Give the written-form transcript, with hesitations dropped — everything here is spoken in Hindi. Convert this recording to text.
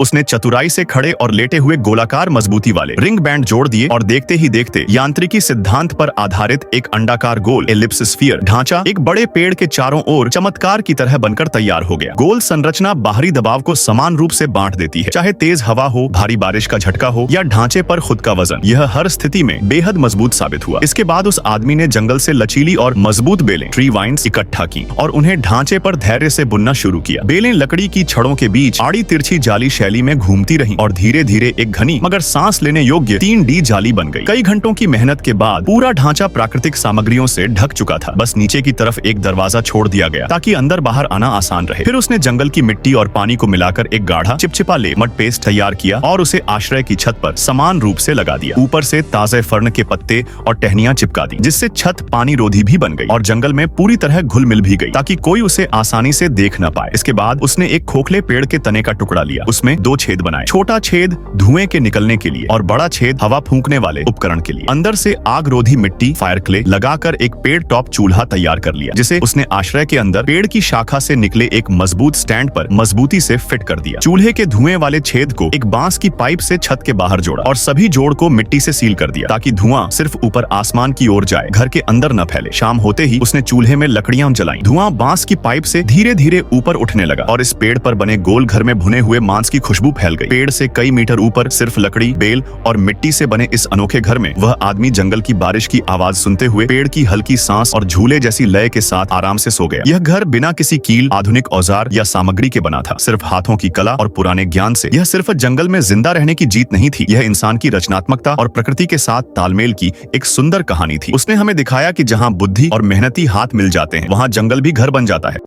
उसने चतुराई से खड़े और लेटे हुए गोलाकार मजबूती वाले रिंग बैंड जोड़ दिए और देखते ही देखते यांत्रिकी सिद्धांत पर आधारित एक अंडाकार गोल एलिप्स स्फीयर ढांचा एक बड़े पेड़ के चारों ओर चमत्कार की तरह बनकर तैयार हो गया। गोल संरचना बाहरी दबाव को समान रूप से बांट देती है, चाहे तेज हवा हो, भारी बारिश का झटका हो या ढांचे पर खुद का वजन। यह हर स्थिति में बेहद मजबूत साबित हुआ। इसके बाद उस आदमी ने जंगल से लचीली और मजबूत बेलें ट्री वाइन्स इकट्ठा की और उन्हें ढांचे पर धैर्य से बुनना शुरू किया। बेलें लकड़ी की छड़ों के बीच आड़ी तिरछी जाली शैली में घूमती रहीं और धीरे धीरे एक घनी मगर सांस लेने योग्य 3D जाली बन गई। कई घंटों की मेहनत के बाद पूरा ढांचा प्राकृतिक सामग्रियों से ढक चुका था। बस नीचे की तरफ एक दरवाजा छोड़ दिया गया ताकि अंदर बाहर आना आसान रहे। फिर उसने जंगल की मिट्टी और पानी को मिलाकर एक गाढ़ा चिपचिपा लेमट पेस्ट तैयार किया और उसे आश्रय की छत पर समान रूप से लगा दिया। ऊपर से ताजे फर्न के पत्ते और टहनियां चिपका दी, जिससे छत पानी रोधी भी बन गई और जंगल में पूरी तरह घुल मिल भी गई ताकि कोई उसे आसानी से देख न पाए। इसके बाद उसने एक खोखले पेड़ के तने का टुकड़ा लिया, उसमें 2 छेद बनाए, छोटा छेद धुएं के निकलने के लिए और बड़ा छेद हवा फूंकने वाले उपकरण के लिए। अंदर से आग रोधी मिट्टी फायर क्ले लगाकर एक पेड़ टॉप चूल्हा तैयार कर लिया, जिसे उसने आश्रय के अंदर पेड़ की शाखा से निकले एक मजबूत स्टैंड पर मजबूती से फिट कर दिया। चूल्हे के धुएं वाले छेद को एक बांस की पाइप से छत के बाहर जोड़ा और सभी जोड़ को मिट्टी से सील कर दिया ताकि धुआं सिर्फ ऊपर आसमान की ओर जाए, घर के अंदर न फैले। शाम होते ही उसने चूल्हे में लकड़ियां जलाईं। धुआं बांस की पाइप से धीरे धीरे ऊपर उठने लगा और इस पेड़ पर बने गोल घर में भुने हुए मांस की खुशबू फैल गई। पेड़ से कई मीटर ऊपर सिर्फ लकड़ी, बेल और मिट्टी से बने इस अनोखे घर में वह आदमी जंगल की बारिश की आवाज सुनते हुए पेड़ की हल्की सांस और झूले जैसी लय के साथ आराम से सो गया। यह घर बिना किसी कील, आधुनिक औजार या सामग्री के बना था, सिर्फ हाथों की कला और पुराने ज्ञान से। यह सिर्फ जंगल में जिंदा रहने की जीत नहीं थी, यह इंसान की रचनात्मकता और प्रकृति के साथ तालमेल की एक सुंदर कहानी थी। उसने हमें दिखाया कि जहाँ बुद्धि और मेहनती हाथ मिल जाते हैं, वहाँ जंगल भी घर बन जाता है।